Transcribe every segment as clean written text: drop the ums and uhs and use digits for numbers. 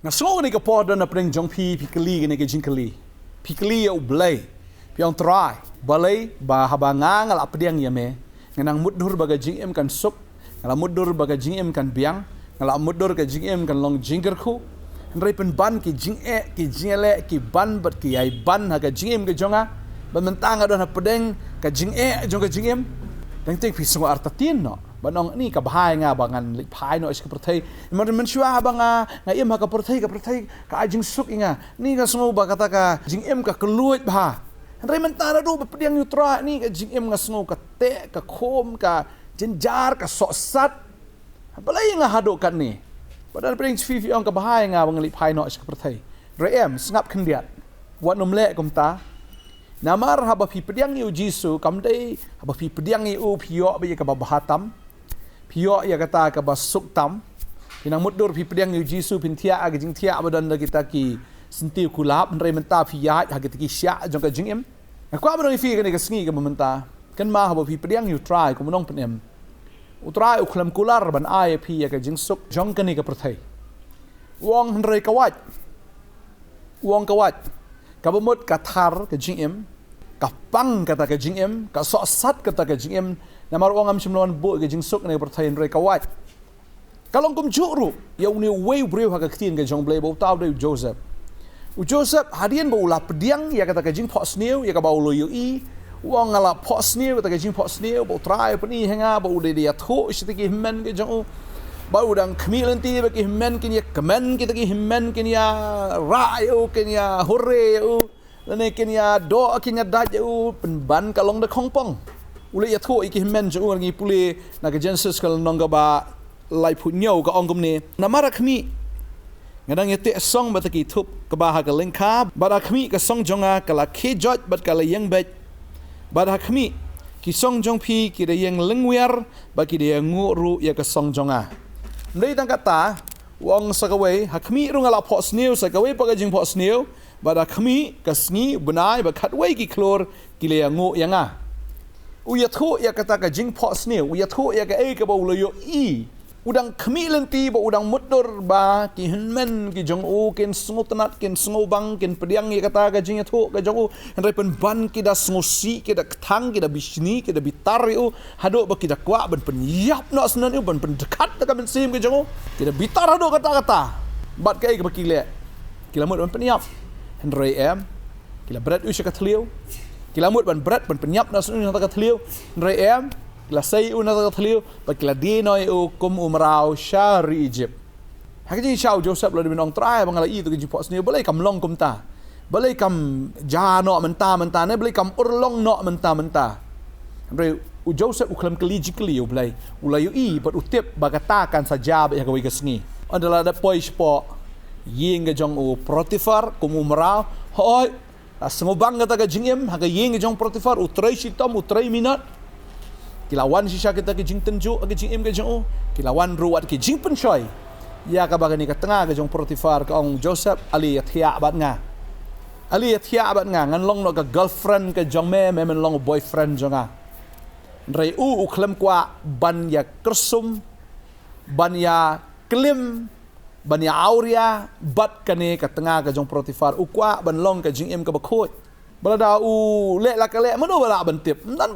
Ngasong ni ka poda na preng jong pi kali ni ka jingkali. Pi kali ya ublay. Pi ang try. Balay ba habanga ngala pediang ya me. Nganang mudur baga jingem kan sup. Ngala mudur baga jingem kan biang. Ngala mudur ka jingem kan long jinggerku. Nrai pen ban ki jingele ki ban bat ki ai ban ha ka jingem ka jonga. Ban mentang adon ha pedeng ka jong ka jingem. Dang ting pi sunga artatin no. Banong ni ka bahai nga bangan lipai no is ka pertai man mensyua banga nga im ka pertai ka ajing suk inga ni ka sungu ba kata ka jing em ka keluit bah rai mentara do pediang yutra ni ka jing em nga sungu ka te ka khom ka jenjar ka soksat balai nga hado kan ni padahal pediang fifi ong ka bahai nga bang lipai no is ka pertai rai em sngap kendiat wat nom le kum ta namar haba pi pediang yu jisu kam dei haba pi pediang yu pio ba ka bahatam Pio ya kata ka basuk tam pinang mudur pi pediang yu jisu pintia ag jing tia badan da kita ki sentiu kulap nrai menta pia ha kita ki sya jong ka jing em aku abang fi ka ni ka sngi ka mementa kan ma ha pi pediang yu try ko monong penem utrai uklam kular ban ai pi ya ka jing suk jong ka ni ka perthai wong nrai kawat ka bemut ka thar ka jing em ka pang kata ka jing em ka sat kata ka jing em namar wong am simlon bo ke jing suk ne pertain re kawat kalong kum juru ya uni way breu ha ka ktin ke jong blay bo taw de Joseph hadian bo la pediang ya kata ke jing pos new ya ka ba lo yu i wong ala pos new kata ke jing pos new bo try pani hanga bo de dia tho istiki himmen ke jong ba udang khmilen ti be ke himmen kin ya kamen ki ki himmen kin ya rayo kin ya hore u lene kin ya do kin ya daj u penban kalong de khongpong ule ya tho iki himmen ju ngi pule na ka Genesis kal nonga ba lai phu nyau ka ongom ne namara khmi ngadang yete song ba taki thup ka ba ha ka lengkha ba da khmi ka song jonga kala khe jot bat kala yang bet ba da khmi ki song jong phi ki de yang lengwer ba ki de ngu ru ya ka song jonga ndai tang kata wong sakawai ha khmi ru ngala pho sneu sakawai pa ka jing pho sneu ba da khmi ka sngi bunai ba khatwai ki klor ki le ngu yanga uya thu ya kata ka jing pho sneu uya thu ya ka e ka ba lo yo i udang khmi lenti ba udang mutur ba ki hinmen ki jong u ken sngutanat ken snubang ken pediang ya kata ka jing thu ka jong u rai pen ban ki da snusi ki da thang ki da bisni ki da bitar u hado ba ki da kwa ban pen yap no snan u ban pen dekat ka ben sim ki jong u ki da bitar hado kata bat ka e ka ba ki le ki la mut ban pen yap rai em ki la berat u ka thliu kila mut ban berat ban penyap na sunu ta ka thliu nrai em kila sei u na ta ka thliu ba kila di noi u kum umrau shari Egypt hakaji shau Joseph lo di menong trai bangala i tu ki pos ni balai kam long kum ta balai kam ja no menta ne balai kam urlong no menta nrai u Joseph u klam kali u balai ulai u i bat utip bagata kan saja ba ka wi ka sngi adalah da poi spo ying ga jong u Potifar kum umrau hoi sengobang kata ka jingem haga yeng jong Potifar utrai sitam utrai minat kilawan sisa kita ke jing tenju ke jingem ke jong kilawan ruat ke jing pensoi ya ka bagani ka tengah ke jong Potifar ka ong Joseph ali yathia bat nga ngan long no ka girlfriend ke jong me men long boyfriend jonga rei u klem kwa ban ya kersum ban ya klim bani auria bat kane ka tengah ka jong Potifar ukwa ban long ka jing em ka bakhoi balada u le la ka le mano bala ban tip dan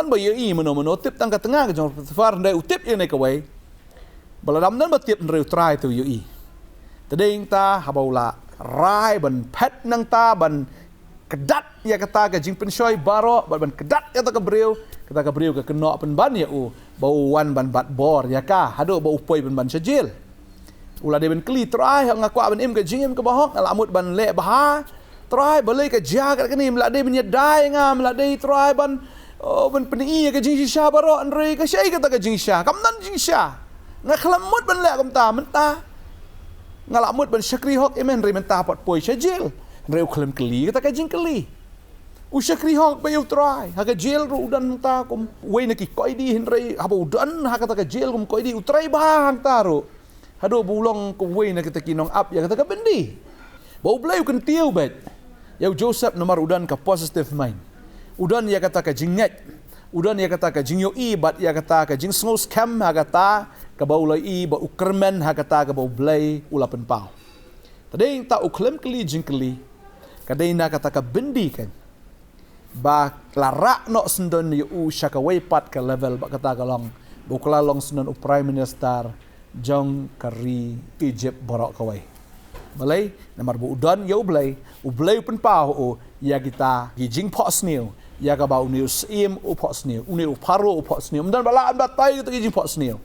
ba yi mano tip tang ka tengah ka jong Potifar ndai utip ye ne ka wai balada dan ba tip ndai try tu yi tadeng ta habaula rai ban pet nang ta ban kedat ya kata ka jing pensoi baro ban kedat kata ka breu ka keno pen ban ya u bau wan ban bat bor ya ka hado bau poi ban sajil ulah dia ben kli try hang aku ben im ke jingem ke bahok alamut ban le bah try balai ke jagat ke ni mla de ben dai nga mla de try ban ben peni ke jing sha baro andre ke syai kata ke jing sha kam nan jing sha nga khlamut ban le kam ta menta ngalamut ban syakri hok emen re menta pot poi syajil re khlam kli kata ke jing kli u syakri hok ba you try ha ke jil ru udan ta kum we ne ki koi di henre ha udan ha kata ke jil kum koi di utrai bang ta ru hado bulong ko way na kita kinong up ya kata ka bendi bau blay kan tiu bet ya Joseph nomor udan ka positive mind udan ya kata ka jinget udan ya kata ka jingyo i bat ya kata ka jing sngo scam ha kata ka bau lai i ba ukermen ha kata ka bau blay ulapan pau Tadeng ta uklem keli jingkeli. Kadai na kata ka bendi kan. Ba larak no sendon yu syaka weipat ke level ba kata kalong. Bukla long sendon Prime Minister jong kari Egypt borok kawai. Balai namar bu udan ya ublay pun pau o ya kita gijing pot snil ya ka ba unius im u pot snil uni u paro u pot snil dan bala an batai kita gijing pot snil.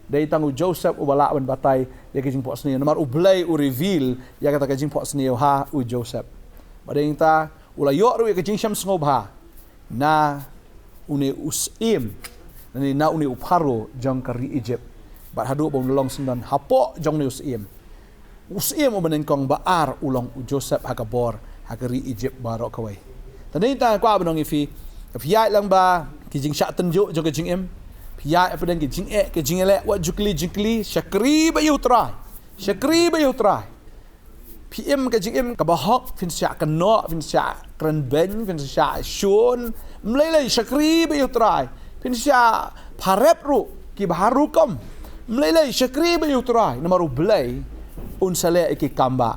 Dai tangu Joseph u bala an batai ya gijing pot snil namar ublay u reveal ya kata gijing pot snil ha u Joseph. Badeng ta ula yok ru ke jingsham ngobha na uni usim na uni uparo jong kari Egypt bat hadu bong long sendan hapo jong ni usim menengkong baar ulong u Joseph hakabor hakari Egypt barok kawai tani ta kwa benong ifi piyai lang ba ki jing syak tenjuk jong ke jingim piyai apa dang ki jing ke jingele wat jingkli syakri ba yutrai PM ke jingim ka bahok fin syak keno fin syak kren ben fin syak shun mlelai syakri be utrai fin syak parep ru ki baharu kom mlelai syakri be utrai namaru blai un sale ki kamba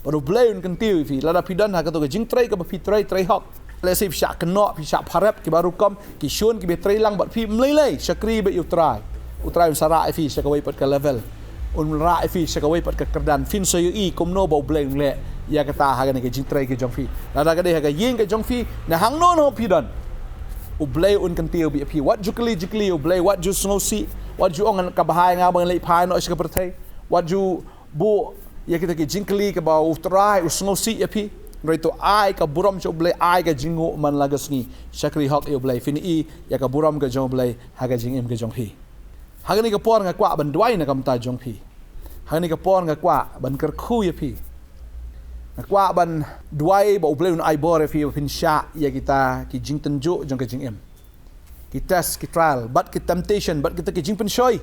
baru blai un kentiu fi lada pidan ha ka to ke jing trai ka ba pitrai trai hok le sip syak keno fi syak parep ki baru kom ki shun ki be trai lang bat fi mlelai syakri be utrai un sara fi syak wai pat ka level un ra fi sakawai pat ka kerdan fin so yu kom no bau bleng le ya kata ha ga ne ke jing trai ke jong fi la da ga de ha ga ying ke jong fi na hang no no pi don u blei un kan tiu bi pi wat jukli u blei wat ju snosi wat ju ong ka bahai nga bang le pai no ska pertai wat ju bu ya kita ke jingkli ke bau trai u snosi ya pi rei to ai ka buram cho blei ai ka jingu man lagas ni sakri hok e blei fin i ya ka buram ka jong blei ha ga jing im ke jong fi Hagani ka por nga kwa ban duai na kam ta jong pi. Hagani ka por nga kwa ban ker khu ya pi. Na kwa ban duai ba ubleu na ai bor fi pin sha ya kita ki jing tenju jong ka jing em. Ki test ki trial but ki temptation but kita ki jing pen shoy.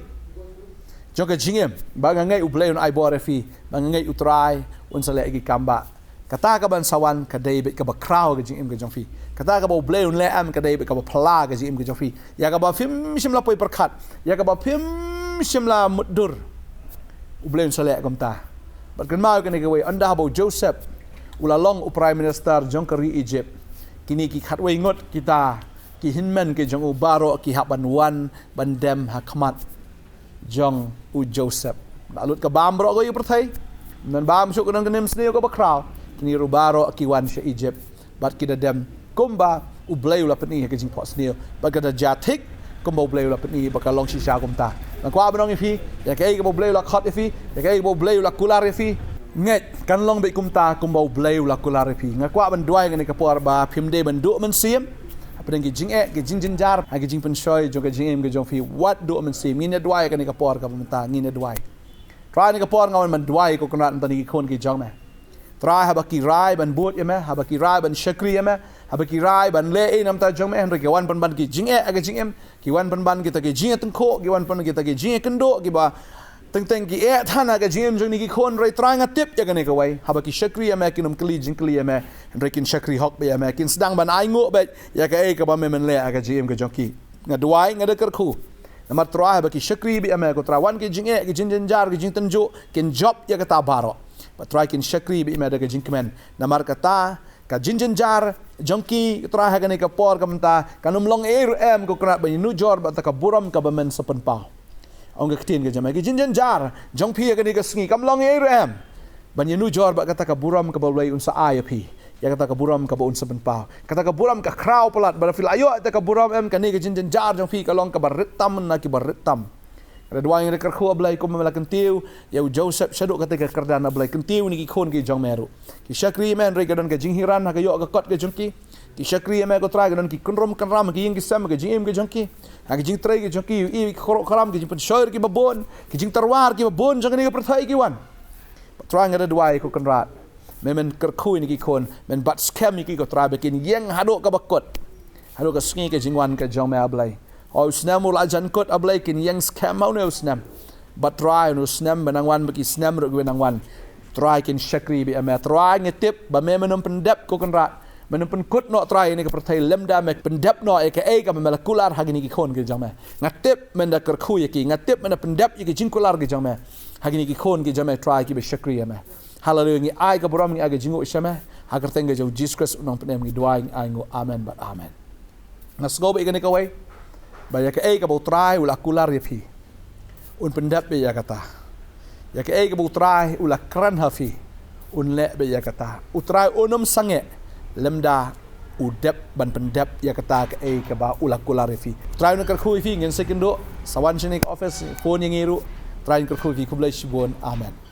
Jong ka jing em ba ngai ubleu na ai bor fi ba ngai utrai un sale ki kamba. Kata ka ban sawan ka David ka ba crowd ka jing em ka jong fi. Kata ka ba ubleu le am ka David ka ba pla ka jing em ka jong fi. Ya ka ba fim shimla poi perkat. Ya ka ba fim shimla mudur. Ubleu sale ka mta. But kan mau ka ni ka we anda ba Joseph ulalong u Prime Minister jong kari Egypt. Kini ki khat we ngot kita ki hinmen ke jong u baro ki hak ban wan ban dem hakmat jong u Joseph. Lalut ka bam bro ko yu perthai. Nan bam syuk kan kenem sneo ka ba crowd. Kini rubaro akiwan sa Egypt bat kita dem kumba ublay ula peni ke jing pot sneo bagada jatik kumba ublay ula peni baka long shisha kumta na kwa banong ifi ya kai ka ublay ula khot ifi ya kai ka ublay ula kular ifi nget kan long be kumta kumba ublay ula kular ifi nga kwa ban duai ngani ka por ba phimde ban du man sim apa deng ke jing jinjar ha ke jing pen shoy jong ke jing em ke jong fi what du man sim ngine duai ngani ka por ka menta ngine duai try ni ka por ngawan man duai ko kunat ntani ki khon ki jong me Try habaki rai ban buat ya meh, habaki rai ban syakri ya meh, habaki rai ban le nam ta jong meh, henry kiwan pan ban ki jing aga jing em, kiwan pan ban kita ki jing tengko, kiwan pan kita ki jing kendo, ki ba teng ki than aga jing em jong ni ki khon rai try ngatip ya gane ka wai, habaki syakri ya meh kinum kli jing kli ya meh, henry kin syakri hok be ya meh, kin sedang ban ai ngo be ya ka ka ba men le aga jing em ka jong ki, ngaduai ngadekar khu. Namar try habaki syakri be ya meh ko trawan ki jing jar ki jing tenjo, kin job ya ka ta baro. Try kin syakri bi meda ke jingkmen namar kata ka jinjar jongki try ha ka por ka menta kanum long em ko kra ba nu jor ba ta ka buram ka ba men sapan pa ong ka tin ke jama ki jinjar jongpi ka ni ka sngi kam long em ba nu jor ba kata ka buram ka ba lai un sa ayapi ya kata ka buram ka ba un sapan pa kata ka buram ka kraw palat ba fil ayo ta ka buram em ka ni ka jinjar jongpi ka long ka ba ritam na ki ba ritam Ada dua yang dekat khu ablai ko memela kentiu ya Joseph syaduk kata ke kerdan ablai kentiu ni ki khon ki jong meru ki syakri men re gadon ke jinghiran ha ka yo ka kot ke jongki ki syakri men ko trai gadon ki kunrom kanram ki ying ki sam ke jing ke jongki ha ki jing trai ke jongki i khoro kharam ki jing pen shoir ki babon ki jing tarwar ki babon jong ni ka perthai ki wan trai ngada dua ko kanrat men ker khu ni ki khon men bat scam ki ko trai bekin yeng haduk ka bakot haduk ka sngi ke jingwan ke jong me ablai Oh snam ul ajan kot ablai kin yang scam mau ne snam but try no snam benangwan bagi snam ru benangwan try kin syakri bi ama try ngetip ba me menum pendap ko kan rat menum pen kut no try ni ke pertai lemda me pendap no aka ka melekular hagini ki khon ke jame ngatip men da ker khu ki ngatip men pendap ki jingkular ke jame hagini ki khon ke jame try ki be syakri ama Hallelujah ngi ai ka boram ngi aga jingo shame hagar tenga jau Jesus Christ unang penem ngi doa ngi ai ngo amen but amen. Nasgo ba igani kawai ba ya ka ai ka bo trai ula kular ya phi un pendap be ya kata ya ka ai ka bo trai ula kran ha phi un le be ya kata utrai onam sange lemda udap ban pendap ya kata ka ai ka ba ula kular ya phi trai un ka khu phi ngin second do sawan chinik office phone yang iru trai ka khu phi kublai shibon amen.